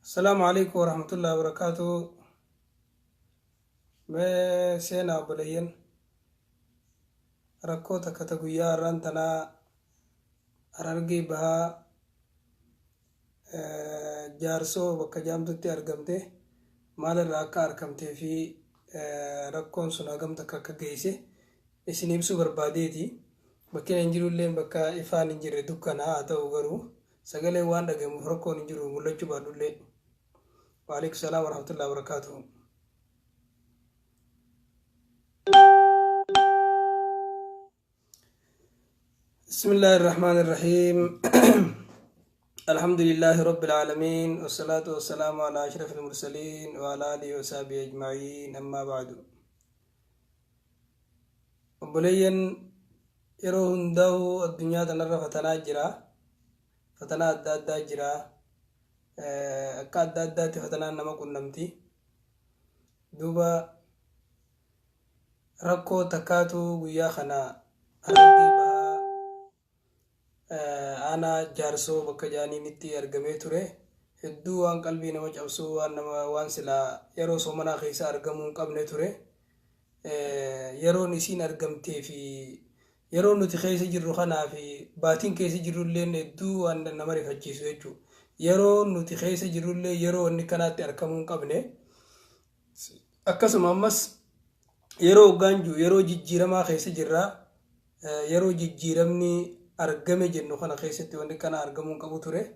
السلام عليكم ورحمة الله وبركاته. ما سينا بلين ركوتا كتغويا رانتنا أرارجي بها جارسو وكجامتو أرقمته مال الراكا أرقمته في ركون سناغمتا كاكاقيسي إسنيبسو برباديتي بكين انجرو اللين بكا إفان انجر دوكنا آتاو غرو سغلي وان دغه مفرقون انجرو ملجو بادولي. وعليكم السلام ورحمة الله وبركاته. بسم الله الرحمن الرحيم. الحمد لله رب العالمين والصلاة والسلام على أشرف المرسلين وعلى آله وصحبه أجمعين. أما بعد بلين يروهن داو الدنيا تنرى فتنا جرا فتنا أدى جرا أكاد أدى فتنا نما كنمتي دوبا ركو تكاتو ويا خنا أرقي بها أنا جارسو بكجاني نتي أرقمي توري هدو وان قلبي نما جبسو وان سلا يرو سومنا خيسا أرقمون قبني توري يرو نسين أرقمتي في يرو نتي خيسا جرو خنا في باتين كيسا جرو اللين هدو وان نماري فجيسو يجو يرو نتي خيسا جرو اللين يرو نكنات أرقمون قبني أكسو مامس يرو غانجو يرو جيجيرما خيسا جرا يرو جيجيرمني أرقمي جنو خنا خيستي ونكنا أرقمون قبو توري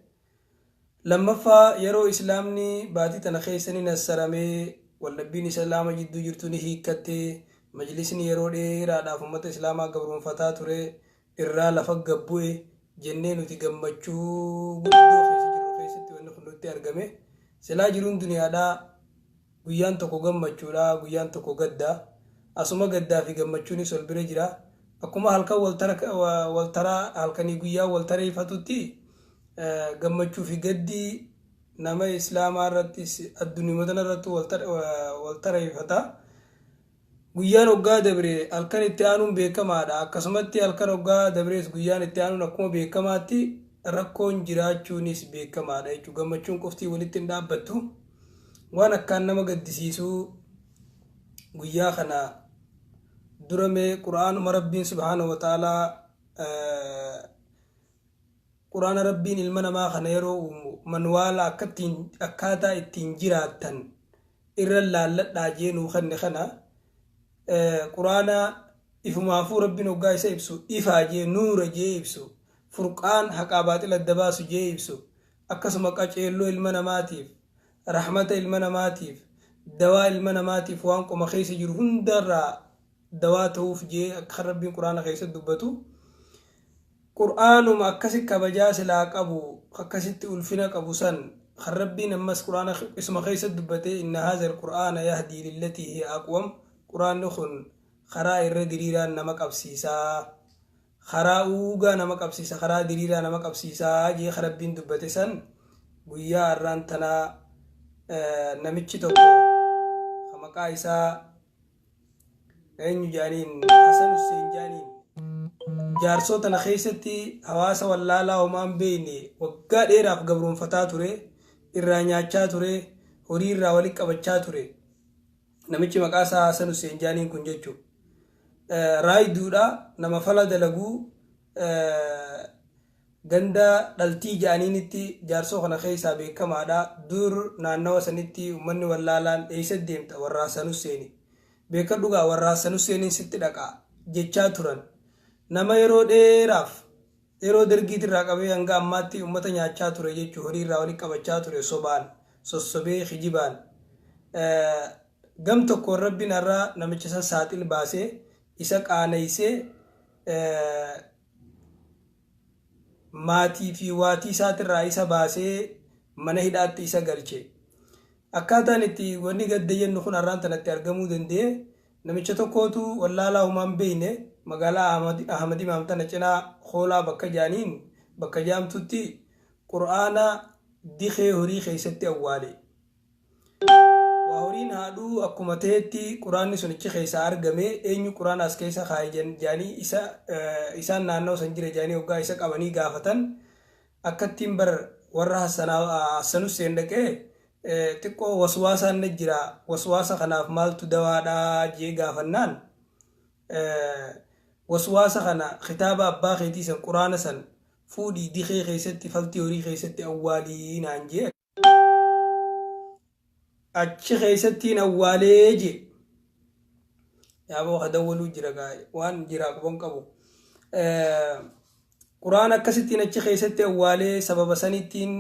لما فا يرو إسلامني باتي تنخيسني نسرمي واللبين إسلام جدو جرتوني هيكتي مجلسني يرو دي رادا فمت إسلاما قبرون فتا توري إرا لفق قبوي جنين وتقمچو قدو خيسي جرو خيستي ونخنوتي أرقمي سلا جرون دنيا دا قيان تكو قمچو دا قيان تكو قدا أسوما قدا في قمچوني سلبري جرا أكما هلكا والترى هلكني قيا والترى فتوتي قمچو في قدي نما إسلام الرتي الدنيا مدن الرتو والترى فتا قيان وقا دبري هلكن اتيانون بيكما دا كسمتي هلكن وقا دبريس قيان اتيانون أكما بيكماتي ركون جراچونيس بيكما دا يجو قمچون كفتي ولتن دابتو وانا كان نما قدسيسو قيا خنا درمي قرآن مربين سبحانه وتعالى قرآن ربين المنا ما خنيرو منوالا أكاتا التنجيراتن إرلا لداجين وخن قرآن إفمافو ربين وقاي سيبسو إفاجي نور جيبسو فرقان حقابات الدباس جيبسو أكسمك أجيلو المنا ماتيف رحمة المنا ماتيف دواء المنا ماتيف وانكو مخيس جرهن درا دواته في جي أكخربين قرآن خيسة دبتو قرآن ما أكسك كبجاس لاك أبو أكسك ألفنك أبو سن خربين أمس قرآن اسم خيسة دبتي إن هذا القرآن يهدي للتي هي أقوم قرآن نخن خراء الردريران نمك أبسيسا خراء أوغا نمك أبسيسا خراء دريران نمك أبسيسا جي خربين دبتي سن ويا الرانتنا نمتشي توقو خمكا إسا أين جانين حسن حسين جانين جارسو تنخيستي حواسا واللالا ومان بيني وقاد إيراف قبرون فتاتوري إرانياچا توري هورير راوليك أبچا توري نميچي مقاسا حسن حسين جانين كنججو راي دودا نما فلا دلقو غندا دلتي جانينتي جارسو خنخيسا بيكما دا دور نانو سنتي ومن واللالان إيسا ديمت وراسانو سيني beeka dhugaa warraa sanu seeniin sitti dhaqaa jechaa turan nama yeroo dheeraaf yeroo dargiitti irraa qabee hanga ammaatti ummata nyaachaa ture jechuu horii irraa walitti qabachaa ture sobaan sossobee khijibaan gam tokko rabbiin irraa namicha san saaxil baasee isa qaaneysee maatii fi waatii isaatirraa isa baasee mana hidhaatti isa galche akkaataan itti wanni gaddayennu kun arraan tanatti argamuu danda'e namicha tokkootu wallaalaa humaan beeyne magaalaa ahmadi maamtana cinaa hoolaa bakka jaaniin bakka jaamtutti qur'aana dikee horii keessatti awwaale waa horiin haadhuu akkuma ta'etti quraanni sunichi keessa argame eenyu quraan as keessa kaayan jaanii isaan naannoo san jira jaanii hoggaa isa qabanii gaafatan akkattiin bar warra Hassanuu Seendaqee xiqqoo waswaasaan na jira waswaasa kanaaf maaltu dawaadhaa jee gaafannaan waswaasa kana kitaaba abbaa keetii san quraana san fuudhii dikee keessatti faltii horii keessatti awwaalii naan jee achi keessattiin awwaalee jee yaaboo hadawwaluu jira gaa'e waan jira quban qabu quraana akkasittiin achi keessatti awwaalee sababa sanittiin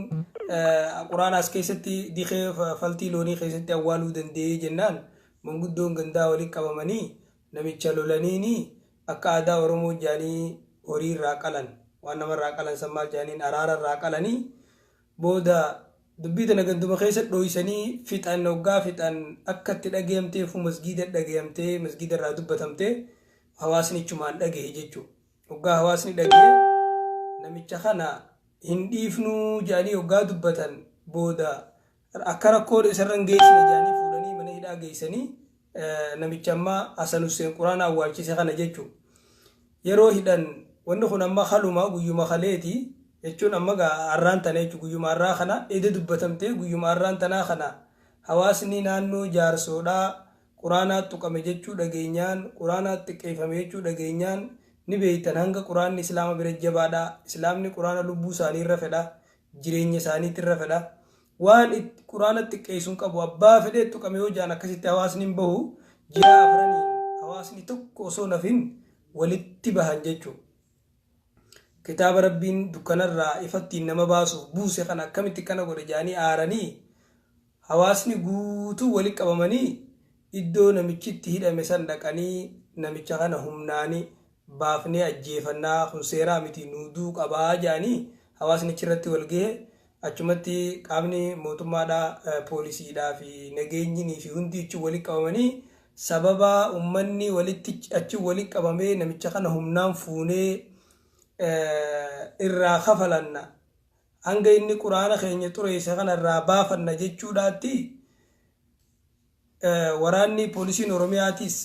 quraana as keessatti dikee faltii loonii keessatti awwaaluu danda'ee jennaan manguddoon gandaa waliin qabamanii namicha lolaniini akka aadaa Oromoo jaanii horii irraa qalan waan nama irraa qalan san maal jaaniin araara irraa qalanii booda dubbii tana ganduma keessatti dhooysanii fixan hoggaa fixan akka itti dhageeyamtee fu masgiida dhageeyamtee masgiida irraa dubbatamtee hawaasni chumaan dhageeye jechuudha. Hoggaa hawaasni dhagee namicha kana hin dhiifnuu jaanii hoggaa dubbatan booda akka rakkoo isarra hin geessine jaanii fuudhanii mana hidhaa geessanii namicha amma Hasan Hussein quraana awwaalchise kana jechuudha. Yeroo hidhan wanni kun amma haluma guyyuma kaleeti jechuun amma arraan tana jechuudha guyyuma arraa kana ede dubbatamtee guyyuma arraan tanaa kana hawaasni naannoo jaarsoodhaa quraanaatti tuqame jechuu dhageenyaan quraanaatti xiqqeeffame jechuu dhageenyaan ni beeytan hanga quraanni islaama bira jabaadhaa islaamni quraana lubbuu isaanii irra fedha jireenya isaaniitti irra fedha waan quraanatti xiqqeessuun qabu abbaa fedhee tuqame yoo jaan akkasitti hawaasni hin bahu ji'a afraniin hawaasni tokko osoo nafin walitti bahan jechuudha. Kitaaba Rabbiin dukkanarraa ifattiin nama baasuuf buuse kana akkamitti kana godhe jaanii aaranii hawaasni guutuu walitti qabamanii iddoo namichitti hidhame san dhaqanii namicha kana humnaanii baafnee ajjeefannaa kun seeraa miti nuuduu qabaa jaanii hawaasni achirratti wal ga'e achumatti qaamni mootummaadhaa poolisiidhaa fi nageenyinii fi hundi achi walitti qabamanii sababa ummanni walitti achi walitti qabamee namicha kana humnaan fuunee irraa kafalanna hanga inni quraana keenya xureesse kana irraa baafanna jechuudhaatti waraanni poolisiin Oromiyaatis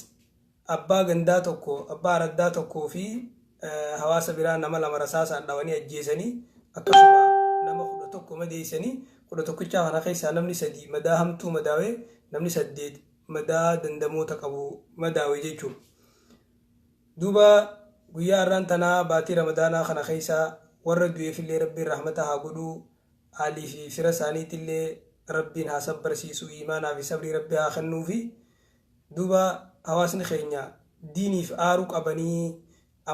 abbaa gandaa tokko abbaa araddaa tokkoo fi hawaasa biraa nama lama rasaasaan dhawanii ajjeesanii akkasuma nama 11 madeessanii 11 kana keessaa namni 3 madaa hamtuu madaawee namni 8 madaa dandamoota qabu madaawee jechuudha. Duuba guyyaa arraan tanaa baatii ramadaanaa kana keessaa warra du'eefillee rabbiin rahmata haa godhuu haalii fi fira isaaniitillee rabbiin haa sabbarsiisuu iimaanaa fi sabrii rabbi haa kennuu fi duuba hawaasni keenya diiniif aaruu qabanii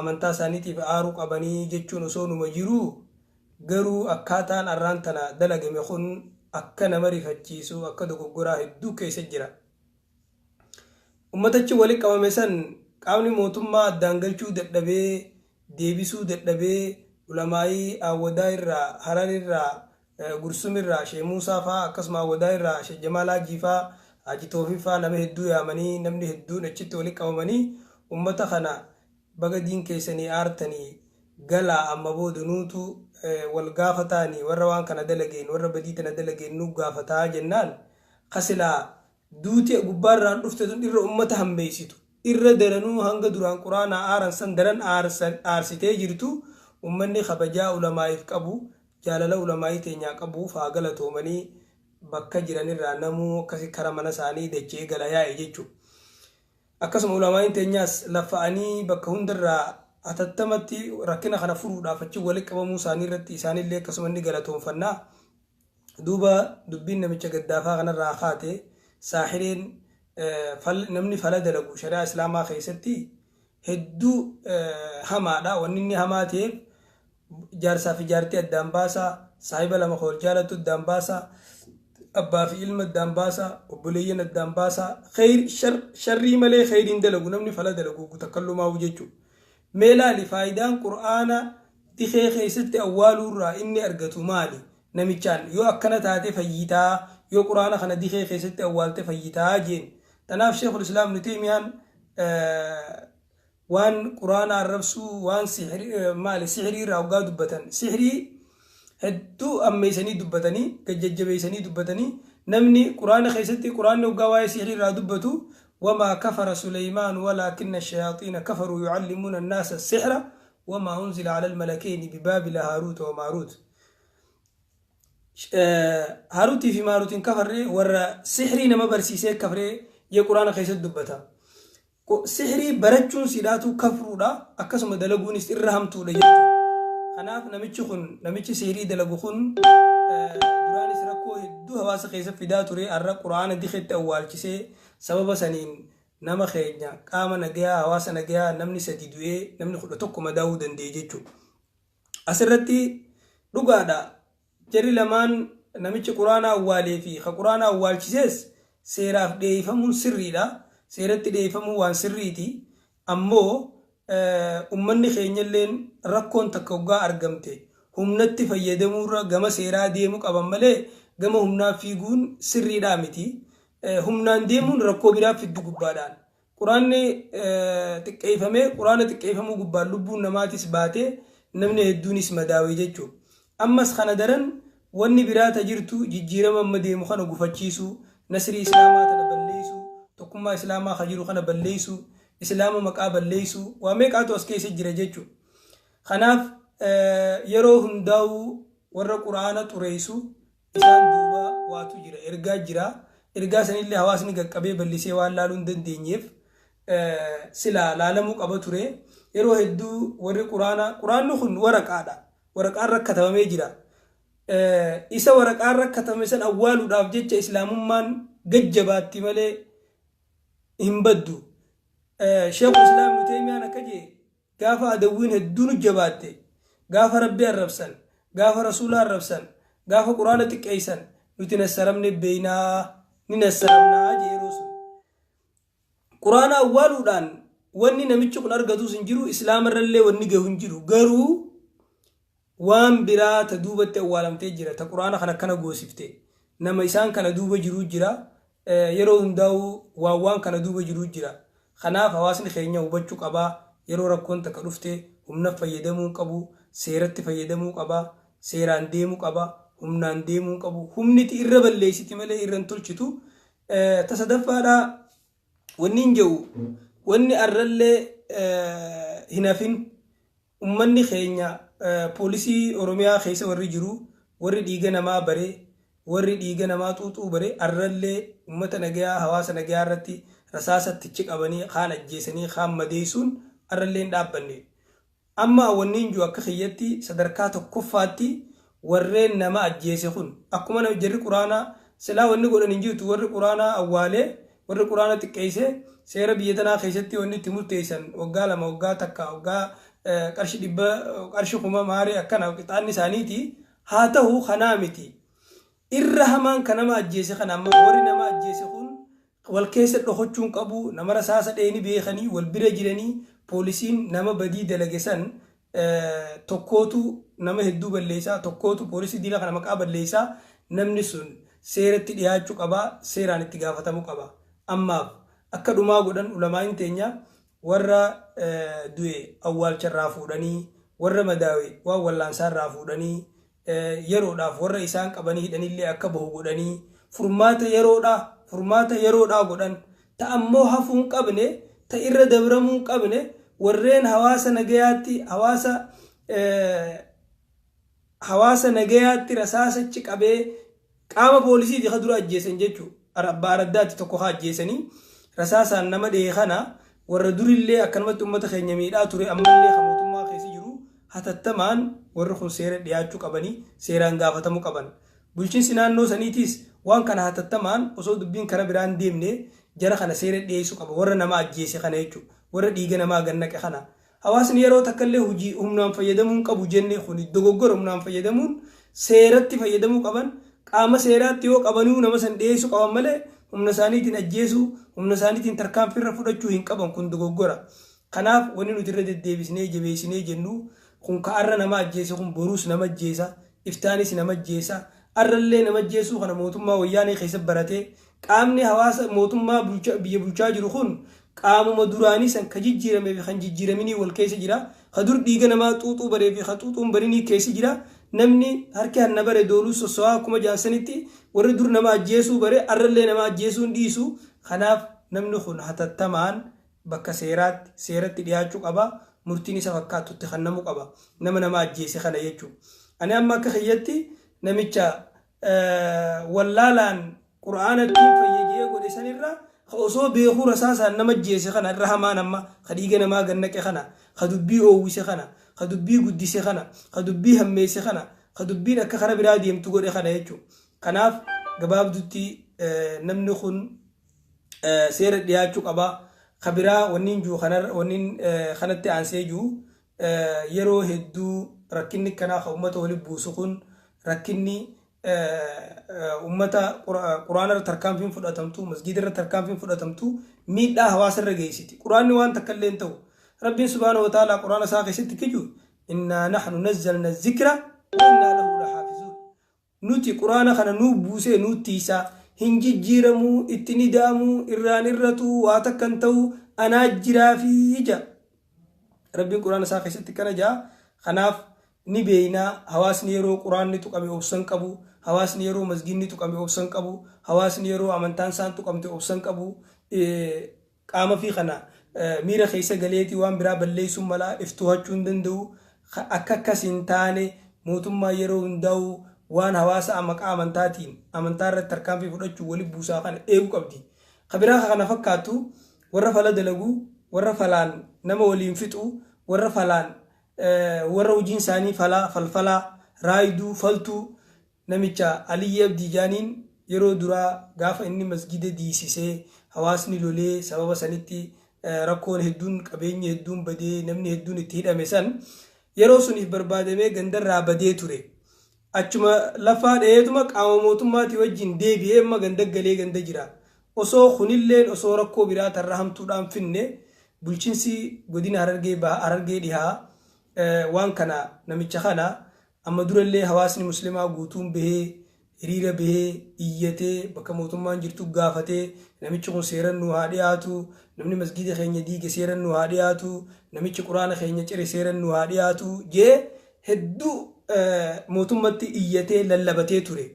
amantaa isaaniitiif aaruu qabanii jechuun osoo numa jiruu garuu akkaataan arraan tana dalagame kun akka nama rifachiisu akka dogoggoraa hedduu keessa jira. Ummatachi walitti qabame san qaamni mootummaa addaan galchuu dadhabee deebisuu dadhabee ulamaa'ii awwadaa irraa harar irraa gursum irraa shee Muusaa faa akkasuma awwadaa irraa shee Jamaalaa Jiifaa Haji Toofii faa nama hedduu yaamanii namni hedduun achitti walitti qabamanii ummata kana baga diin keessanii aartanii galaa amma booda nuutu wal gaafataanii warra waan kana dalageen warra badii tana dalageen nu gaafataa jennaan qasilaa duuti gubbaarraan dhufte tun irra ummata hambeeysitu irra daranuu hanga duraan quraana aaran san daran aarsitee jirtu ummanni kabajaa ulamaa'iif qabu jaalala ulamaa'ii teenyaa qabuuf haa galatoomanii bakka jiranirraa namuu akkasi kara mana isaanii dachee gala yaa'e jechuudha. Akkasuma ulamaa'iin teenyaas lafa'anii bakka hundarraa atattamatti rakkina kana furuudhaaf achi walitti qabamuu isaanii irratti isaanillee akkasuma inni galatoonfannaa. Duuba dubbiin namicha gaddaafaa kanarraa kaate saaxireen namni fala dalagu shari'aa islaamaa keessatti hedduu hamaadha. Wanni inni hamaa ta'eef jaarsaa fi jaartii addaan baasaa, saahiba lama wal jaalatu addaan baasaa, abbaa fi ilma addaan baasaa, obboleeyyan addaan baasaa, sharrii malee khayriin dalagu namni fala dalagu takkallumaa jechuudha. Mee laali faayidaan qur'aana dikee keessatti awwaaluurraa inni argatu maali? Namichaan yoo akkana taate fayyitaa yoo quraana kana dikee keessatti awwaalte fayyitaa jeen. Tanaaf Sheikhul Islaam Ibn Taymiyaan waan quraana arrabsuu waan sihrii irraa hoggaa dubbatan sihrii hedduu ammeessanii dubbatanii gajjajjabeessanii dubbatanii namni quraana keessatti quraanni hoggaa waa'ee sihrii irraa dubbatu وما كفر سليمان ولكن الشياطين كفروا يعلمون الناس السحر وما أنزل على الملكين ببابل هاروت وماروت هاروتي في ماروتين كفري ورا سحري نما برسيسي كفري يقرآن خيس الدبتا سحري برجون سيداتو كفرودا أكسم دلقون استرهمتو لجتو خناف نمتش سحري دلقون قرآن سرقو هدو هواس خيس فداتوري أرى قرآن دخت أول كسي سبب سنين نما خيجنا قام نجيا هواس نجيا نمني سديدوي نمني خلطوكم داود ديجتو أسرتي رقادا جري لمان نمتش قرآن أولي في قرآن أول كسيس سيراف دي فمون سري لا سيرت دي فمون وان سريتي أمو أمني خينيلين ركون تكوغا أرقمتي هم نتي فيدمورا غما سيرا ديمو قبمالي غما همنا فيقون سري دامتي همنا ديمون ركو بلا في الدقبادان قرآن تكيفمي قرآن تكيفمو قبال لبون نماتي سباتي نمني هدونيس مداوي جيجو أمس خاندرن واني براتا جرتو جيجيرا ممدي مخانو قفتشيسو نسري إسلامات نبليسو تقوم إسلاما خجيرو خانا بليسو إسلاما مقابل ليسو واميك آتو اسكيسي جيرا جيجو خناف yeroo hundaa'u warra quraana xureessu isaan duuba waatu jira ergaa sanillee hawaasni gaqqabee ballisee waan laaluu hin dandeenyeef sila laalamuu qaba ture yeroo hedduu warri quraanni kun waraqaan rakkatamee jira isa waraqaan rakkatame san awwaaluudhaaf jecha islaamummaan gajjabaatti malee hin baddu sheekul islaam ibnu teemiyaan akka jee gaafa adawwiin hedduun jabaatte gaafa rabbi arrabsan gaafa rasuula arrabsan gaafa quraana xiqqeeysan nuti nassaramne beeynaa ni nassaramnaa jeeruus quraana awwaaluudhaan wanni namichi kun argatus hin jiru islaamarrallee wanni gahu hin jiru garuu waan biraa ta duubatti awwaalamtee jira ta quraana kana kana goosifte nama isaan kana duuba jiru jira yeroo hundaa'u waan kana duuba jiru jira kanaaf hawaasni keenya hubachuu qabaa yeroo rakkoon takka dhufte humna fayyadamuu qabu seeratti fayyadamuu qaba seeraan deemuu qaba humnaan deemuu qabu humniti irra balleessiti malee irra hin tolchitu tasadaffaadha wanni hin jehu wanni arrallee hin hafin ummanni keenya poolisii oromiyaa keessa warri jiru warri dhiiga namaa bare warri dhiiga namaa xuuxuu bare arrallee ummata nagayaa hawaasa nagayaa irratti rasaasatti qabanii kaan ajjeesanii kaan madeessuun arrallee hin dhaabbanne amma wanni inju akka khiyyatti sadarkaa tokkoffaatti warreen nama ajjeese kun akkuma nama jirri quraana silaa wanni godhan injitu warri quraana awwaale warri quraana xiqqeeyse seera biyya tanaa keessatti wanni itti murteessan waggaa lama waggaa takka waggaa qarshi kuma maari akkana qixaanni isaaniiti haa ta'u kanaa miti irra hamaan kan nama ajjeese kana amma warri nama ajjeese kun wal keessa dhokochuun qabu nama rasaasa dheeni beekanii wal bira jiranii poolisiin nama badii dalagesan tokkootu nama hedduu balleessaa tokkootu poolisii diina kana maqaa balleessaa namni sun seeratti dhiyaachuu qaba seeraan itti gaafatamuu qaba ammaaf akka dhumaa godhan ulamaan teenya warra du'e awwaalcharraa fuudhanii warra madaawe waan wallaansaarraa fuudhanii yeroodhaaf warra isaan qabanii hidhanillee akka bahu godhanii furmaata yeroodhaa godhan ta ammoo hafuun qabne ta irra dabramuu qabne warreen hawaasa nagayaatti rasaasachi qabee qaama poolisiiti ka dura ajjeesan jechuu abbaa araddaatti tokko haa ajjeesanii rasaasaan nama dhee kana warra durillee akkanumatti ummata keenya miidhaa ture ammallee kan mootummaa keessa jiru hatattamaan warri kun seera dhiyaachuu qabanii seeraan gaafatamuu qaban bulchiinsi naannoo saniitiis waan kana hatattamaan osoo dubbiin kara biraan deemne jara kana seera dhiyeessuu qaba warra nama ajjeese kana jechuudha warra dhiiga namaa gannaqe kana hawaasni yeroo takkallee hojii humnaan fayyadamuun qabu jenne kun dogoggora humnaan fayyadamuun seeratti fayyadamuu qaban qaama seeraatti yoo qabanuu nama san dhiyeessuu qaban malee humna isaaniitiin ajjeesuu humna isaaniitiin tarkaanfiirra fudhachuu hin qaban kun dogoggora kanaaf wanni nuti irra deddeebisnee jabeessinee jennu kun ka'arra nama ajjeese kun boruus nama ajjeesa iftaanis nama ajjeesa arrallee nama ajjeesuu kana mootummaa wayyaanee keessa baratee qaamni hawaasa mootummaa biyya bulchaa jiru kun qaamuma duraanii san ka jijjiirame fi kan jijjiiraminii wal keessa jira ka dur dhiiga namaa xuuxuu baree fi ka xuuxuun barinii keessa jira namni harki hanna bare dooluu sosso'aa akkuma jaansanitti warri dur nama ajjeesuu bare arrallee nama ajjeesuun dhiisu kanaaf namni kun hatattamaan bakka seeratti dhiyaachuu qaba murtiin isa fakkaatutti kannamuu qaba nama ajjeese kana jechuudha ani amma akka kiyyatti namicha wallaalaan qur'aana ittiin fayyadee godhe sanirra osoo beekuu rasaasaan nama jeese kana irra hamaan amma kadhiiga namaa gannaqe kana kadubbii oowwise kana kadubbii guddise kana kadubbii hammeesse kana kadubbiin akka kara biraa deemtu godhe kana jechuudha. Kanaaf gabaabdutti namni kun seera dhiyaachuu qaba. Kabiraa wanniin juu kanatti aansee juu yeroo hedduu rakkinni kanaa ka ummata waliin buusu kun rakkinni ummata quraana tarkaanfiin fudhatamtu masgiida irra tarkaanfiin fudhatamtu miidhaa hawaasa irra geessiti. Quraanni waan takka illee ta'u Rabbiin subhaanahu wa ta'ala quraana isaa keessatti kiju innaa nahnu nazzalna dhikra wa innaa lahu lahaafizuun. Nuti quraana kana nuu buusee nutti isaa hin jijjiiramuu itti ni daamu irraan irratu waa takkan ta'u anaa jiraa fi ija. Rabbiin quraana isaa keessatti kana jaa. Kanaaf ni beeynaa hawaasni yeroo quraanni tuqame obsan qabu, hawaasni yeroo masgiidni tuqame obsan qabu, hawaasni yeroo amantaan isaan tuqamte obsan qabu. Qaama fi kana miira keessa galeetii waan biraa balleessuun mala iftuhachuu hin danda'u. Akka akkas hin taane mootummaa yeroo hundaa'u waan hawaasa maqaa amantaatiin amantaa irratti tarkaanfii fudhachuu waliin buusaa kana eeguu qabdi. Kabiraa kana fakkaatu warra fala dalagu, warra falaan nama waliin fixu, warra falaan warra hojiin isaanii falfalaa raayiduu faltuu namicha Aliyyi Abdii Jaaniin yeroo duraa gaafa inni masgiida diisisee hawaasni lolee sababa sanitti rakkoon hedduun qabeenyi hedduun badee namni hedduun itti hidhame san yeroo suniif barbaadamee gandarraa badee ture. Achuma lafaa dheetuma qaama mootummaatii wajjin deebi'ee amma gandaggalee ganda jira. Osoo kunilleen osoo rakkoo biraa tarra hamtuudhaan finne bulchiinsi godina Harargee dhihaa waan kana namicha kana amma durallee hawaasni muslimaa guutuun bahee hiriira bahee iyyatee bakka mootummaan jirtu gaafatee namichi kun seeran nu haa dhiyaatu, namni masgiida keenya diige seeran nu haa dhiyaatu, namichi quraana keenya cire seeran nu haa dhiyaatu jee hedduu mootummatti iyyatee lallabatee ture.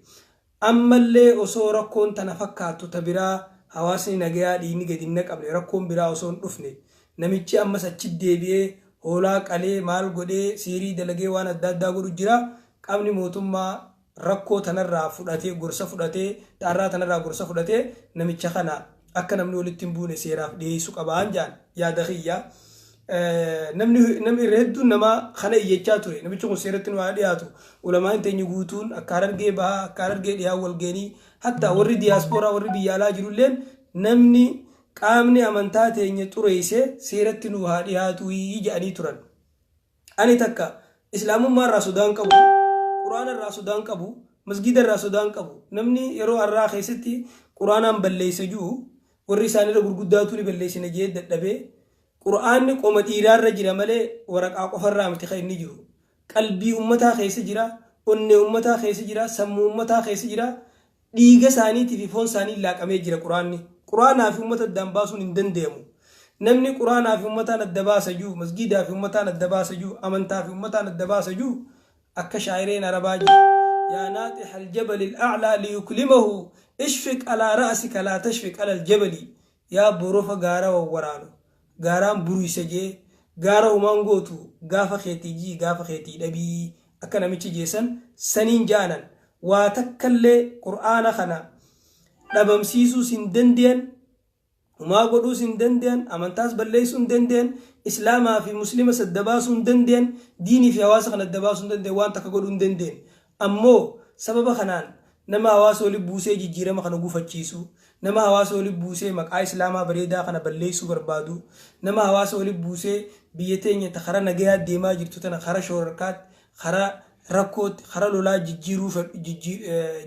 Ammallee osoo rakkoon tana fakkaatu ta biraa hawaasni nagayaa dhiini gadi hin naqabne rakkoon biraa osoo hin dhufne namichi ammas achi deebi'ee hoolaa qalee maal godhee siirii dalagee waan adda addaa godhu jira. Qaamni mootummaa rakkoo tanarraa fudhatee gorsa fudhatee xaarraa tanarraa gorsa fudhatee namicha kana akka namni walitti hin buune seeraaf dhiyeessuu qabaan jaan yaada kiyya. Namni hedduun nama kana iyyachaa ture namichi kun seeratti nu haa dhiyaatu. Ulamaan teenyi guutuun akka Harargee bahaa akka Harargee dhiyaa wal geenii hatta warri diyaaspooraa warri biyya alaa jirulleen namni qaamni amantaa teenya xureessee seeratti nu haa dhiyaatu jedhanii turan. Ani takka islaamummaa irraa sodaan qabu, quraana irraa sodaan qabu, masgiida irraa sodaan qabu. Namni yeroo har'aa keessatti quraanaan balleessa jiru warri isaanirra gurguddaatu ni balleessina jee dadhabee quraanni qoma dhiiraarra jira malee waraqaa qofarraa miti kan inni jiru. Qalbii ummataa keessa jira, onnee ummataa keessa jira, sammuu ummataa keessa jira, dhiiga isaaniitii fi foon isaanii laaqamee jira quraanni. Quraanaa fi ummata addaan baasuun hin danda'amu. Namni quraanaa fi ummataan adda baasa jiru, masgiidaa fi ummataan adda baasa jiru, amantaa fi ummataan adda baasa jiru akka shaa'ireen arabaa jiru. Yaa naaxixa aljabali al'aclaa liyuklimahu ishfiq alaa ra'sika laa tashfiq ala aljabali. Yaa borofa gaara wawwaraanu gaaraan buruisa jee gaara humaan gootu gaafa keetii jii gaafa keetii dhabii akka namichi jeessan saniin jaanan waa takkallee qur'aana kana dhabamsiisuu sin dandeen humaa godhuu sin dandeen amantaas balleessuu hin dandeen islaamaa fi muslima sadda baasuu hin dandeen diinii fi hawaasa kana adda baasuu hin dandeen waan takka godhuu hin dandeen. Ammoo sababa kanaan nama hawaasa waliin buusee jijjiirama kana gufachiisu, nama hawaasa waliin buusee maqaa islaamaa bareedaa kana balleessuu barbaadu, nama hawaasa waliin buusee biyya teenya ta kara nagayaa deemaa jirtu tana kara shoorarkaatti, kara rakkootti, kara lolaa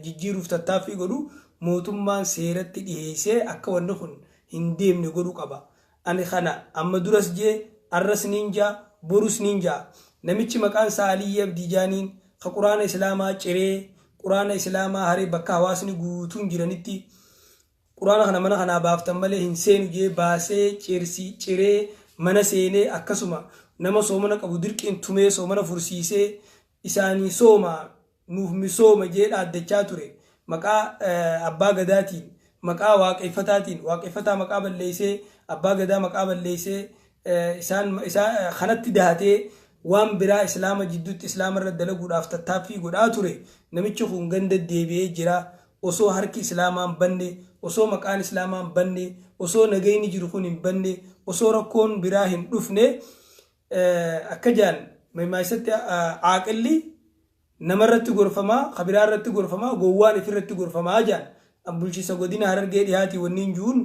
jijjiiruuf tattaaffii godhu mootummaan seeratti dhiyeessee akka wanni kun hin deemne godhuu qaba. Ani kana amma duras jee arras ninjaa borus ninjaa namichi maqaan isaa Aliyyi Abdii Jaaniin ka quraana islaamaa ciree quraana islaamaa haree bakka hawaasni guutuun jiranitti quraana kana mana kanaa baaftan malee hin seenu jee baasee ciree mana seenee akkasuma nama soomana qabu dirqiin tumee soomana fursiisee isaanii sooma nuuf misooma jee dhaaddachaa ture. Maqaa abbaa gadaatiin maqaa waaqeffataatiin waaqeffataa maqaa balleessee abbaa gadaa maqaa balleessee isaan kanatti dahatee waan biraa islaama jidduutti islaama irra dalaguudhaaf tattaaffii godhaa ture namichi kun ganda deebi'ee jira osoo harki islaamaan banne osoo maqaan islaamaan banne osoo nagayni jiru kun hin banne osoo rakkoon biraa hin dhufne akka jaan maysatti aaqilli namarratti gorfamaa kabiraarratti gorfamaa gowwaan ifirratti gorfamaa jaan bulchiisa godina Harargee dhiyaati wanniin juun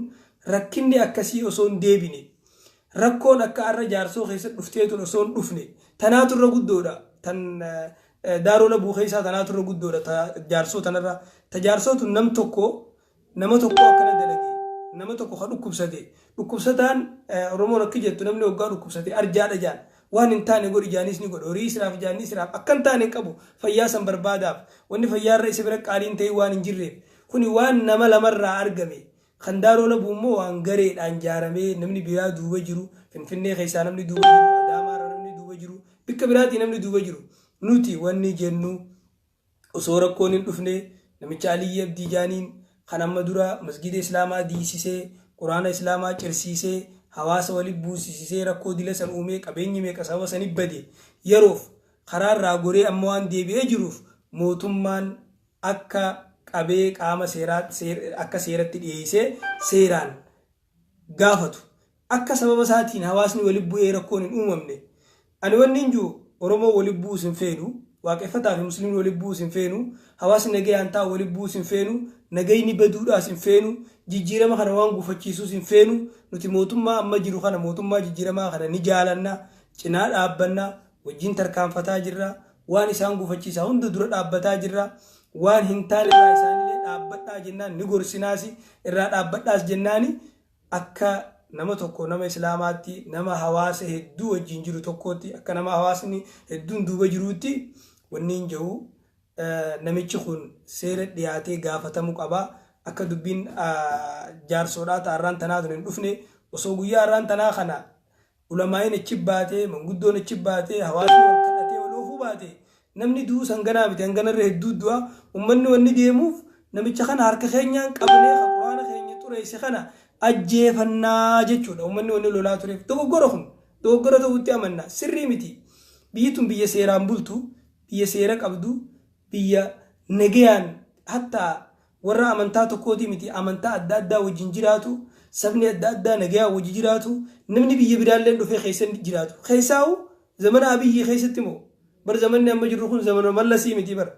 rakkinni akkasii osoo hin deebine rakkoon akka arra jaarsoo keessa dhufteetu osoo hin dhufne tanaatu irra guddoodha tan daarola buukeessaa tanaatu irra guddoodha jaarsoo tanarra tajaarsootu nama tokko akkana dalage nama tokko ka dhukkubsataan Oromoon akka jettu namni waggaa dhukkubsate arjaadha jaan waan hin taane godhi jaanis ni godhu horii israaf jaanni israaf akka hin taane qabu fayyaa san barbaadaaf wanni fayyaarra isa bira qaaliin ta'e waan hin jirreef kuni waan nama lamarraa argame kan daarola buummoo waan gareedhaan jaaramee namni biraa duuba jiru Finfinnee keessaa namni duuba jiru Adaamaarra namni duuba jiru bikka biraatii namni duuba jiru nuti wanni jennu osoo rakkoon hin dhufne namicha Aliyyi Abdii jaaniin kan amma dura masgida islaamaa diisisee quraana islaamaa cirsiisee hawaasa walitti buusisee rakkoo dila san uumee qabeenyi meeqa sababa saniif bade yeroof karaarraa goree amma waan deebi'ee jiruuf mootummaan akka qabee qaama akka seeratti dhiyeessee seeraan gaafatu akka sababa isaatiin hawaasni walitti bu'ee rakkoon hin uumamne ani wanni injuu Oromoo walitti bu'uus hin feenu waaqeffataa fi musliimni walitti bu'uus hin feenu hawaasni nagayaan taa'u walitti bu'uus hin feenu nagayni baduudhaas hin feenu jijjiirama kana waan gufachiisuus hin feenu nuti mootummaa amma jiru kana mootummaa jijjiiramaa kana ni jaalanna cinaa dhaabbanna wajjin tarkaanfataa jirra waan isaan gufachiisaa hunda dura dhaabbataa jirra waan hin taane irraa isaanillee dhaabbadhaa jennaan ni gorsinaasi irraa dhaabbadhaas jennaani akka nama tokko nama islaamaatti nama hawaasa hedduu wajjin jiru tokkotti akka nama hawaasni hedduun duuba jiruutti wanni hin jiru namichi kun seera dhiyaatee gaafatamuu qaba akka dubbiin jaarsoodhaa ta'arraan tanaa hin dhufne osoo guyyaa arraan tanaa kana ulamaa'in achi baatee manguddoon achi baatee hawaasni wal kadhatee wal oofuu baate namni du'u sanganaa miti hanganarra hedduu du'a ummanni wanni deemuuf namicha kana harka keenyaan qabnee quraana keenya xureesse kana ajjeefannaa jechuudha ummanni wanni lolaa tureef dogoggora ta'utti amanna sirrii miti biyyi tun biyya seeraan bultu biyya seera qabdu biyya nagayaan hatta warra amantaa tokkooti miti amantaa adda addaa wajjin jiraatu sabni adda addaa nagayaa wajjin jiraatu namni biyya biraallee dhufee keessa jiraatu keessaa'u zamana abiyyi keessatti moo bar zamanni amma jirru kun zamana mallasii miti bar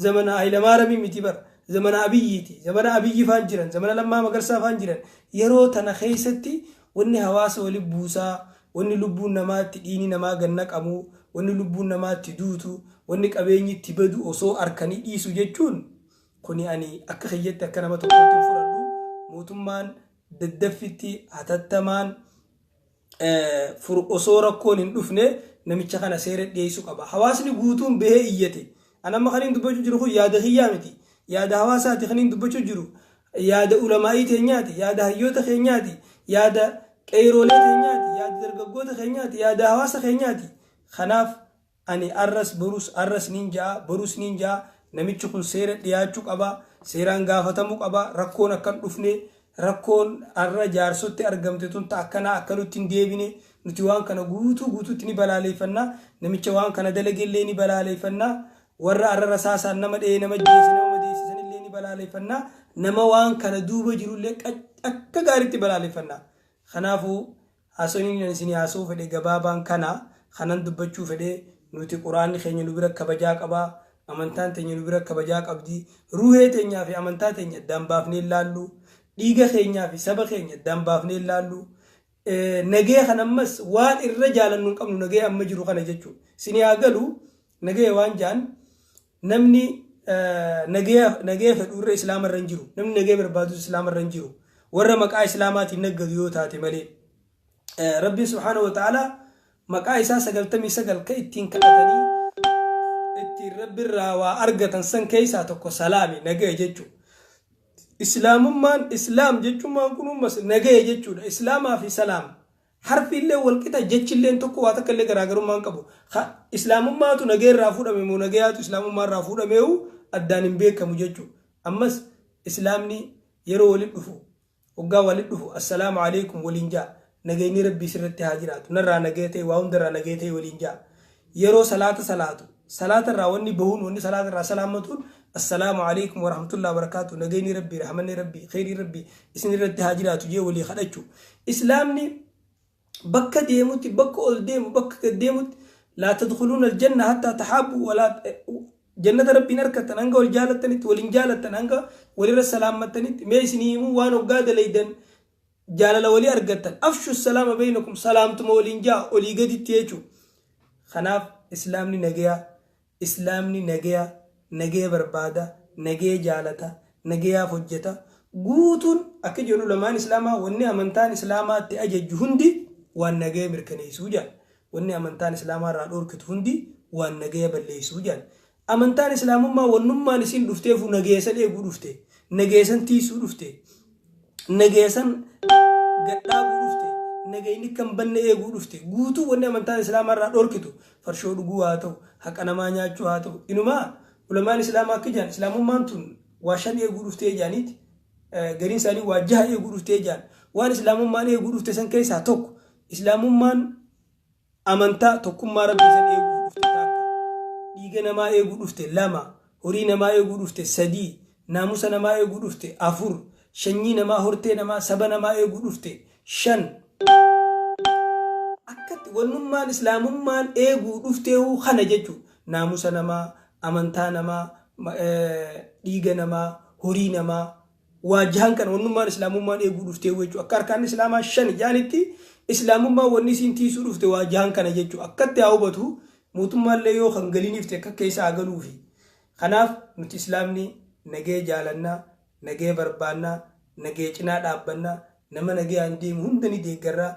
zamana Hayilamaariyaamii miti bar zamana abiyyiiti zamana abiyyi faan jiran zamana Lammaa Magarsaa faan jiran yeroo tana keessatti wanni hawaasa walitti buusaa wanni lubbuun namaatti dhiini namaa ganna qabu wanni lubbuun namaatti duutu wanni qabeenyi itti badu osoo arkanii dhiisu jechuun kuni ani akka kiyyetti akka nama tokkotti fudhadhu mootummaan daddaffitti hatattamaan osoo rakkoon hin dhufne namicha kana seera dhiyeessuu qaba hawaasni guutuun bahee iyyate anamma kaniin dubbachuu jiru kun yaada hiyyaa miti yaada hawaasaati kaniin dubbachuu jiru yaada ulamaa'ii teenyaati yaada hayyoota keenyaati yaada qeeroolee keenyaati yaada dargaggoota keenyaati yaada hawaasa keenyaati kanaaf ani arras nin ja'a namichi kun seera dhiyaachuu qaba seeraan gaafatamuu qaba rakkoon akkan dhufne rakkoon arra jaarsotti argamte tun akkanaa akkanutti hin deebine nuti waan kana guutuutti ni balaaleeffannaa namicha waan kana dalageellee ni balaaleeffannaa warra arra rasaasaan nama dhee nama jeesse nama madeessisanillee ni balaaleeffannaa nama waan kana duuba jirullee akka gaariitti balaaleeffannaa kanaafuu haasoniin isin haasoo fedhe gabaabaan kana kanan dubbachuu fedhe nuti quraanni keenya nu bira kabajaa qabaa amantaan teenya nu bira kabajaa qabdi ruuhee teenyaa fi amantaa teenya addaan baafnee ilaallu dhiiga keenyaa fi saba keenya addaan baafnee ilaallu nagee kan ammas waan irra jaalannu qabnu nagee amma jiru kana jechuudha isin haa galu nagee waan jaan namni nagee fedhuurra islaamarra hin jiru namni nagee barbaadu islaamarra hin jiru warra maqaa islaamaatiin naggadu yoo taate malee rabbi subhaanahu wa ta'ala maqaa isaa 99 ka ittiin kadhatanii ittiin rabbi irraa waa argatan san keessaa tokko salaami nagee jechuudha islaamummaan islaam jechuun kun ummas nagee jechuudha islaamaa fi salaam harfiillee walqixa jechillee tokko waa takka illee garaagarummaan qabu islaamummaatu nagee irraa fuudhame moo nageeyaatu islaamummaa irraa fuudhamee addaan hin beekamu jechuudha ammas islaamni yeroo walitti dhufu waggaa walitti dhufu assalaamu alaykum waliin jaa nageenyi rabbii sirratti haa jiraatu narraa nagee ta'e waa hundarraa nagee ta'e waliin jaa يرو صلاة الراوني بهون وني صلاة الرا سلامتون السلام عليكم ورحمة الله وبركاته نجيني ربي رحمني ربي خيري ربي اسني رد هاجرات جي ولي خدچو اسلامني بك ديموت بك اول ديم بك ديموت لا تدخلون الجنة حتى تحابوا ولا جنة ربي نركت انغا والجالتنت ولنجالتن انغا ولي السلامتنت ميسنيمو وانو قاد ليدن جالل ولي ارغتن افشوا السلام بينكم سلامتم ولنجا ولي قد تيجو خناف اسلامني نجيا بربادا نجيا جالتا نجيا فجتا قوتون اكجونو لمان اسلاما وني امنتان اسلاما تأجج هندي وان نجيا مركني سوجان وني امنتان اسلاما رادوركت هندي وان نجيا بلي سوجان امنتان اسلامما ونما نسين دفتيفو نجيسن ايغو دفتي نجيسن تيسو دفتي نجيسن غدابو دفتي نجيني كم بن ايغو دفتي غوتو وني امنتان اسلاما رادوركتو فرشو دغو هاتو حقنا ما نياچو هاتو انما علماء الاسلام كجان اسلام مانتون واشان ايغو دفتي جانيت غرين سالي واجه ايغو دفتي جان وان اسلام مان ايغو دفتي سن كيسا توك اسلام مان امنتا توكم ما ربي سن ايغو دفتي ديغنا ما ايغو دفتي لما هورينا ما ايغو دفتي سدي ناموسنا ما ايغو دفتي افور شنينا ما هورتينا ما سبنا ما ايغو دفتي شن اكت ونمان اسلام مان ايغو دفتي خنا جچو ناموسنا ما امنتانا ما ديغنا ما هورينا ما واجهان كان ونمان اسلام مان ايغو دفتي وچو اكار كان اسلام شن جانيتي اسلام ما وني سنتي سو دفتي واجهان كان جچو اكت ياوبتو موتما ليو خنغليني فتك كيسا غلوفي خناف نت اسلامني نجي جالنا نجي بربانا نجي چنا دابنا نما نجي اندي هندني ديغرا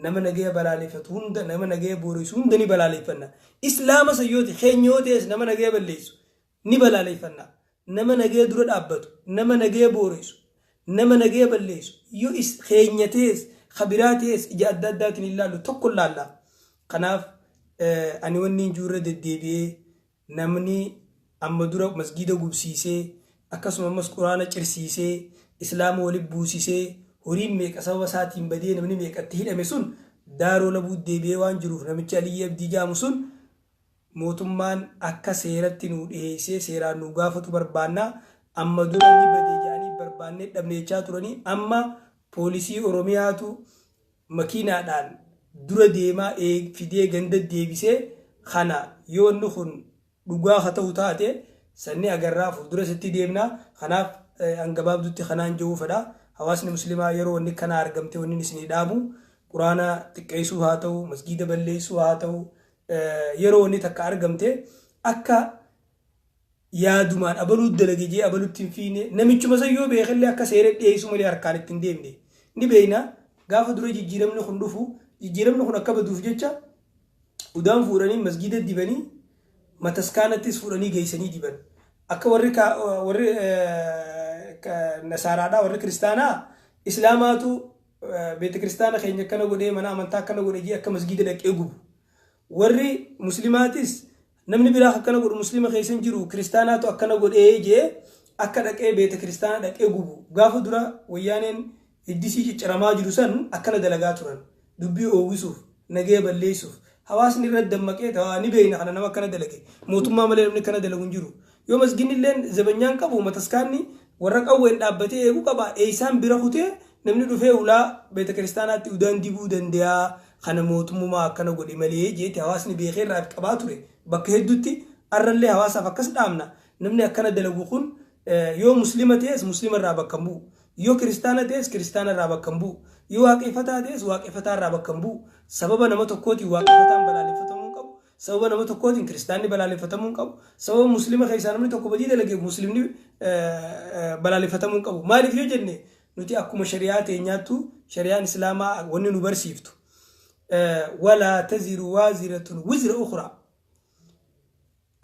نما نجي بلاليفت هند نما نجي بوريس هندني بلاليفنا اسلام سيوتي خينيوتيس نما نجي بليس ني بلاليفنا نما نجي درو دابتو نما نجي بوريس نما نجي بليس يو اس خينيتيس خبيراتيس اجادادات لله تكل الله خناف أنا وني جورة الدبي نمني أما دورك مسجد غوبسيسه أكاسم مس قرآن ترسيسه إسلام ولي بوسيسه هورين ميك أسوا ساتين بدي نمني ميك أتهيل أمسون دارو لبو الدبي وان جروف نمشالي يبدي جامسون موتمان أكا سيرت نوديه سيران نوغافة بربانا أما دورني بدي جاني بربانة دمني چاتورني أما بوليسي أورومياتو مكينة دان dura deema fidee ganda deebisee khana yoo nukhun dhugaa hatau taate sanni agarraa fuldura sitti deemna khanaaf angabaabdutti khanaan jiru fada hawaasni muslimaa yeroo inni kana argamte wanni isni dhaabu quraana xiqqeessu haa ta'u masjida balleessu haa ta'u yeroo inni takka argamte akka yaadumaan abaluu dalagee abalutti fiine namichuma sayyoo beekhallee akka seeree dhiyeessu malee harkaan ittiin deemne ni beeyna gaafa dura jijjiiramni kun dhufu jijjiiramni kun akka baduuf jecha udaan fuudhanii masjida dibanii mataskaanattis fuudhanii geessanii diban akka warri nasaaraadhaa warri kiristaanaa islaamaatu beeta kiristaana keenya kana godhee mana amantaa kana godhee akka masjida dhaqee gubu warri muslimaatis namni biraa akkana godhu muslima keessan jiru kiristaanaatu akkana godhee jee akka dhaqee beeta kiristaana dhaqee gubu gaafa dura wayyaaneen iddisii cicciramaa jiru san akkana dalagaa turan dubbii oowwisuuf nagee balleessuuf hawaasni irra dammaqee ni beeyna kana nama kana dalage mootummaa malee namni kana dalagu jiru yoo masginni illeen zabanyaan qabu mataskaanni warra qawween dhaabbatee eegu qaba eeysaan bira kutee namni dhufee ulaa beeta kiristaanaatti udaan dibuu danda'a kana mootummaa akkana godhe malee jeeti hawaasni beekee irraa qabaa ture bakka hedduutti arrallee hawaasaaf akkas dhaamna namni akkana dalagu kun yoo muslima ta'es muslima irraa bakka bu'u yoo kiristaana ta'es kiristaana irraa bakka bu'u yoo waaqeffataa ta'es waaqeffataa irraa bakka bu'u sababa nama tokkootiin waaqeffataan balaaleffatamuu qabu sababa nama tokkootiin kiristaanni balaaleffatamuu qabu sababa muslima keessaa namni tokko badii dalagee muslimni balaaleffatamuu qabu maaliif yoo jenne nuti akkuma shari'aa teenyaattu shari'aan islaamaa wanni nu barsiiftu wala taziru waziratun wizra ukhra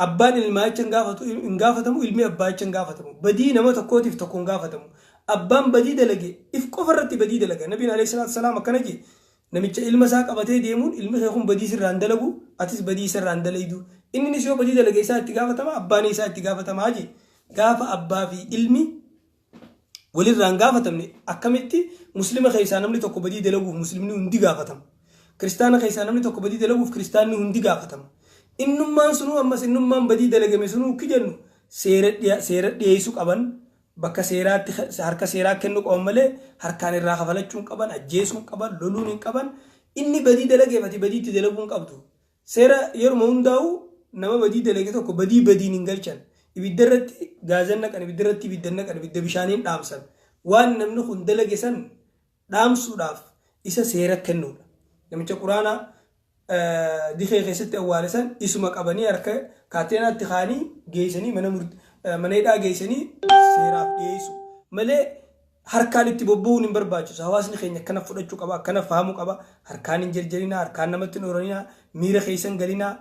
abbaan ilmaa jecha hin gaafatamu ilmi abbaa jecha hin gaafatamu badii nama tokkootiif tokko hin gaafatamu abbaan badii dalage if qofa irratti badii dalaga nabiin alayhi salaatu salaam akkana jee namicha ilma isaa qabatee deemuun ilmi kee kun badii sirraan dalagu atis badii sirraan dalaydu inni yoo badii dalage isaa itti gaafatama abbaan isaa itti gaafatama jee gaafa abbaa fi ilmi walirraan gaafatamne akkamitti muslima keessaa namni tokko badii dalaguuf muslimni hundi gaafatama kiristaana keessaa namni tokko badii dalaguuf kiristaanni hundi gaafatama innummaan sunu ammas innummaan badii dalagame sunu kijennu seera dhiyeessuu qaban bakka seeraatti harka seeraa kennu qaban malee harkaan irraa kafalachuun qaban ajjeesuun qaban loluun hin qaban inni badii dalageefati badiitti dalaguun qabdu seera yeruma hundaa'u nama badii dalage tokko badiin hin galchan ibidda irratti gaazanna kan ibidda irratti ibiddanna kan ibidda bishaaniin dhaamsan waan namni kun dalage san dhaamsuudhaaf isa seera kennuudha namicha quraana dikee keessatti awwaalesan isuma qabanii harka kaateenaatti kaanii geessanii mana hidhaa geessanii seeraaf dhiyeessu malee harkaan itti bobbu'uun hin barbaachisu hawaasni keenya akkana fudhachuu qaba akkana fahamuu qaba harkaan hin jarjarinaa harkaan namatti hin horaninaa miira keessan galinaa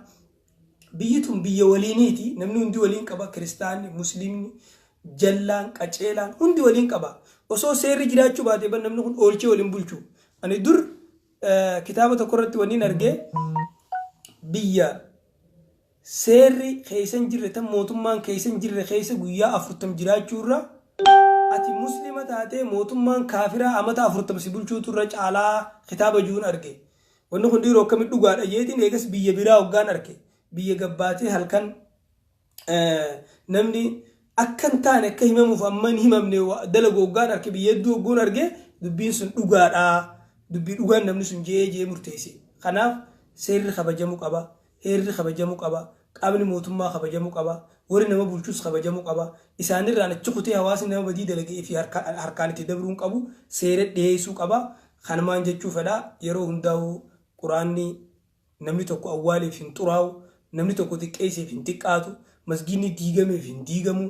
biyyi tun biyya waliiniiti namni hundi waliin qaba kiristaanni musliimni jallaan qaceelaan hundi waliin qaba osoo seerri jiraachuu baatee ban namni kun oolchee waliin bulchu ani dur kitaaba tokko irratti waniin argee biyya seerri keessan jirre tan mootummaan keessan jirre keessa guyyaa 40 jiraachuurra ati muslima taatee mootummaan kaafiraa amata 40 si bulchuuturra caalaa kitaaba juun arge wanni kun dhiiroo akkamitti dhugaadha jeetiin eegas biyya biraa hoggaan arge biyya gabbaatee halkan namni akkan taane akka himamuuf amman himamne dalagu hoggaan arge biyya hedduu hogguun arge dubbiin sun dhugaadha dubbii dhugaan namni sun jee murteesse kanaaf seerri kabajamuu qaba heerri kabajamuu qaba qaamni mootummaa kabajamuu qaba warri nama bulchus kabajamuu qaba isaanirraan achi kutee hawaasni nama badii dalagee fi harkaan itti dabruun qabu seera dhiyeessuu qaba kanumaan jechuu fedha yeroo hundaa'u quraanni namni tokko awwaaleef hin xuraa'u namni tokko xiqqeesseef hin xiqqaatu masgiinni diigameef hin diigamu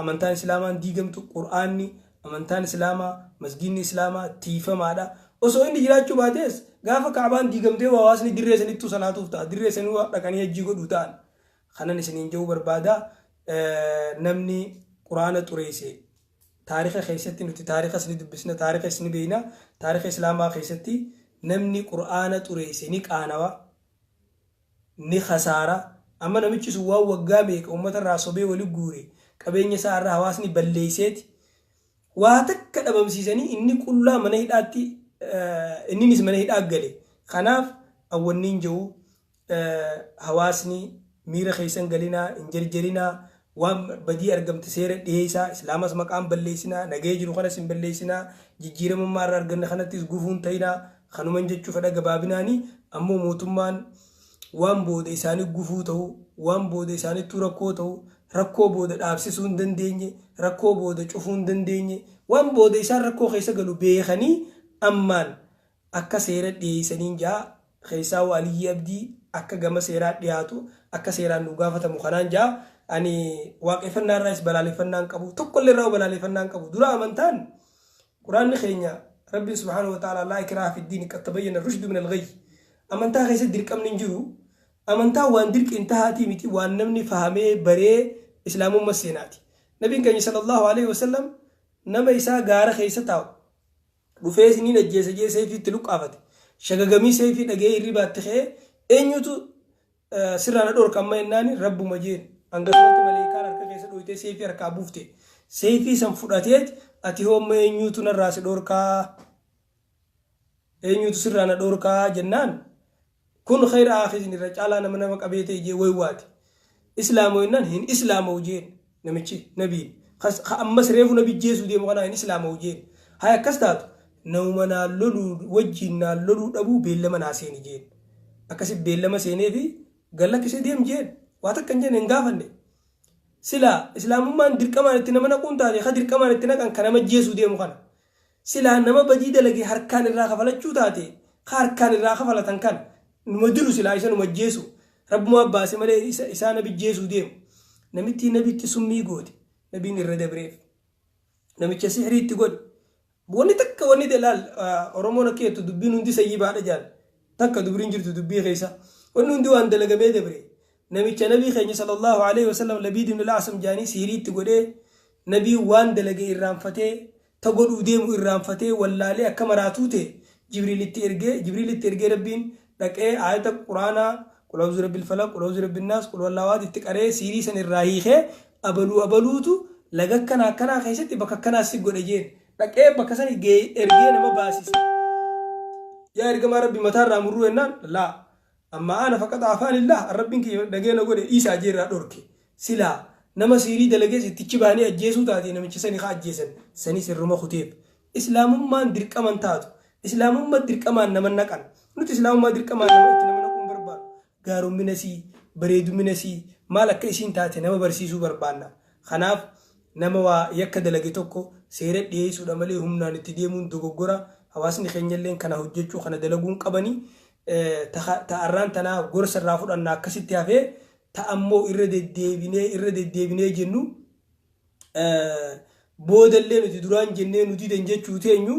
amantaan islaamaa hin diigamtu quraanni amantaan islaamaa masgiinni islaamaa tiifamaadha osoo inni jiraachuu baates gaafa kaabaan diigamtee hawaasni dirree sanittuu salaatuuf ta'a dirree sanii dhaqanii hajjii godhuu ta'an kanan isiniin jedhuu barbaada namni quraana xureesse taariikha keessatti nuti taariikha isni dubbisna taariikha isni beeyna taariikha islaamaa keessatti namni quraana xureesse ni qaanawa ni khasaara amma namichi sun waan waggaa meeqa uummata irraa sobee wali guure qabeenya isaa irraa hawaasni balleesseeti waa takka dhabamsiisanii inni qullaa mana hidhaatti inninis mana hidhaa gale kanaaf awwanniin jedhu hawaasni miira keessan galinaa hin jarjarinaa waan badii argamte seera dhiyeessaa islaamas maqaan balleessinaa nagee jiru kanas hin balleessinaa jijjiiramummaa irraa arganne kanattis gufuun ta'inaa kanuman jechuu fedha gabaabinaanii ammoo mootummaan waan booda isaanii gufuu ta'u waan booda isaaniitu rakkoo ta'u rakkoo booda dhaabsisuu hin dandeenye rakkoo booda cufuu hin dandeenye waan booda isaan rakkoo keessa galu beekanii ammaan akka seera dhiyeessaniin jaa keessaa Aliyyi Abdii akka gama seeraa dhiyaatu akka seeraan nu gaafatamu kanaan jaa ani waaqeffannaa irraas balaaleffannaan qabu tokkollee irraa balaaleffannaan qabu dura amantaan quraanni keenya rabbi subhanahu wa ta'ala laa ikraha fi diin qad tabayyana rushdu min al-ghayy amantaa keessatti dirqamni hin jiru amantaa waan dirqiin tahaatii miti waan namni fahamee baree islaamummaa seenaati nabiin keenya sallallahu alaihi wasallam nama isaa gaara keessa taa'u dhufee isiniin ajjeese jeesee fi itti luqqaafate shagagamii seefii dhagee hirribaatti ka'ee eenyutu sirraan dhorka amma jennaani rabbuma jeen hangasumatti maleekaan harka keessa dhoyitee seefii harkaa buufte seefii san fudhateet ati hoomma eenyutu narraa si dhorkaa eenyutu sirraan dhorkaa jennaan kun khayra akhizin irra caalaa nama qabeete ijee waywaati islaamoo jennaan hin islaamoo jeen namichi nabiin ammas reefu nabi jeesuu deemu kanaa hin islaamoo jeen haa akkas taatu nama naalloluu wajjiin naalloluu dhabuu beellama naa seeni jeen akkasi beellama seenee fi gallakkisee deem jeen waa takka hin jeen hin gaafanne sila islaamummaan dirqamaan itti nama naquun taate ka dirqamaan itti naqan ka nama jeesuu deemu kana sila nama badii dalagee harkaan irraa kafalachuu taate ka harkaan irraa kafalatan kan numa diru sila isa numa jeesu rabbuma abbaase malee isaa nabi jeesuu deemu namitti nabitti summii goote nabiin irra dabreef namicha sihriitti godhe wanni takka wanni dalaal oromoon akkeetu dubbiin hundi sayyibaadha jaal takka dubriin jirtu dubbii keessa wanni hundi waan dalagamee dabre namicha nabii keenya sallallahu alaihi wasallam Labiid ibn al-Asam jaanii sihriitti godhee nabii waan dalagee irraanfatee ta godhuu deemu irraanfatee wallaalee akka maraatuu ta'e jibriilitti ergee rabbiin dhaqee ayata quraanaa qul a'uuzu birabbil falaq qul a'uuzu birabbin naas qul huwallaahu itti qaree sihrii san irraa hiikee abaluutu laga kanaa keessatti bakka kanaas si godhe jeen dhaqee bakka san ergee nama baasise yaa ergamaa rabbi mataa irraa murruu jennaan laa أما أنا فقط عفاني الله الربين كي دقينا قولي إيسا جير أدوركي سلا نما سيري دلقيس تتشباني أجيسو تاتي نمشي سني خا أجيسن سني سرما خطيب إسلام ما ندرك أمان تاتو إسلام ما ندرك أمان نمن نكن نوت إسلام ما ندرك أمان نمن نكون بربان قارو منسي بريدو منسي مالك إسين تاتي نما برسيسو بربانا خناف نما ويكا دلقي توكو سيرت ديسو دمالي همنا نتديمون دوغورا حواسني خنجلين كان هججو خنا دلقون قبني تأران تنا غورس الرافود أن ناكسيت يافي تأمو إرد الديبني جنو بودل لين تدران جنين ودي دنجة شوتينيو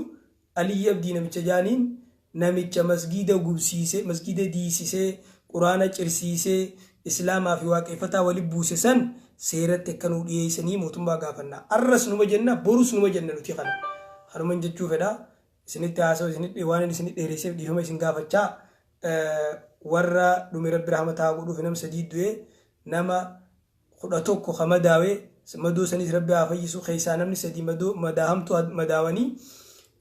علي يبدي نمتجانين نمتج مسجد وجبسيسه مسجد ديسيسه قرآن ترسيسه إسلام في واقع فتا ولبوسسن سيرت كانوا ديسني موتومبا غافنا الرس نمجنا بروس نمجنا نتيخنا هرمن جتشو فدا سنت تاسو سنت ديوان سنت ريسيف ديهم سنغافچا ورا دومي رب رحمتها غدو فنم سديدوي نما خداتوكو خمداوي مدو سني ربي افيسو خيسان من سدي مدو مداهمتو مداوني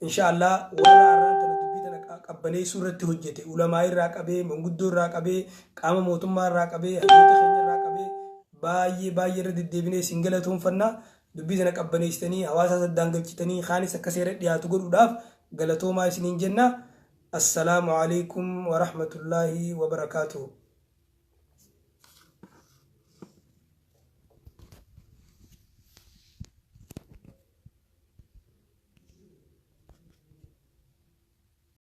ان شاء الله ورا رانت دبيتنا قبني سوره حجته علماء راقبه منغدو راقبه قام موتما راقبه حديث خنج راقبه باي رد ديبني سنگلتون فنا دبيتنا قبني استني حواسا دانگلچتني خاني سكسير دياتو غدوداف غلطو ما سنين جنة السلام عليكم ورحمة الله وبركاته.